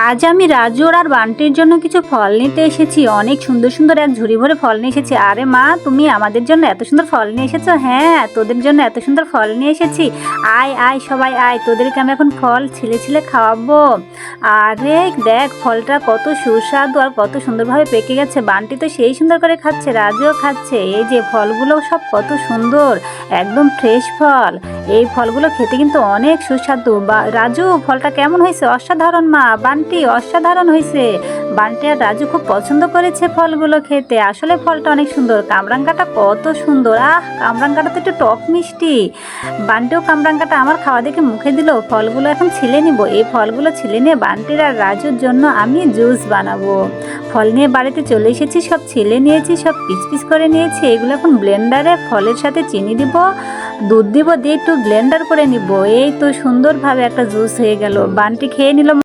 আজ আমি রাজুর আর বান্টির জন্য কিছু ফল নিতে এসেছি। অনেক সুন্দর সুন্দর এক ঝুড়ি ভরে ফল নিয়ে এসেছি। আরে মা, তুমি আমাদের জন্য এত সুন্দর ফল নিয়ে এসেছো? হ্যাঁ, তোদের জন্য এত সুন্দর ফল নিয়ে এসেছি। আয় আয় সবাই আয়, তোদেরকে আমি এখন ফল ছিলে ছিলে খাওয়াবো। আরে দেখ, ফলটা কত সুস্বাদু আর কত সুন্দরভাবে পেকে গেছে। বান্টি তো সেই সুন্দর করে খাচ্ছে, রাজুও খাচ্ছে। এই যে ফলগুলো সব কত সুন্দর, একদম ফ্রেশ ফল। এই ফলগুলো খেতে কিন্তু অনেক সুস্বাদু। রাজু, ফলটা কেমন হয়েছে? অসাধারণ মা। বান্টি, অসাধারণ হয়েছে। বান্টি আর রাজু খুব পছন্দ করেছে ফলগুলো খেতে। আসলে ফলটা অনেক সুন্দর। কামরাঙ্গাটা কত সুন্দর। কামরাঙ্গাটা তো একটু টক মিষ্টি। বান্টিও কামরাঙ্গাটা আমার খাওয়া দেখে মুখে দিল। ফলগুলো এখন ছিলে নিব। এই ফলগুলো ছিলে নিয়ে বান্টির আর রাজুর জন্য আমি জুস বানাবো। ফল নিয়ে বাড়িতে চলে এসেছি, সব ছিলে নিয়েছি, সব পিস পিস করে নিয়েছি। এগুলো এখন ব্লেন্ডারে ফলের সাথে চিনি দিব, দুধ দিব, দিয়ে একটু ব্লেন্ডার করে নিব। এই তো সুন্দরভাবে একটা জুস হয়ে গেল। বান্টি খেয়ে নিল।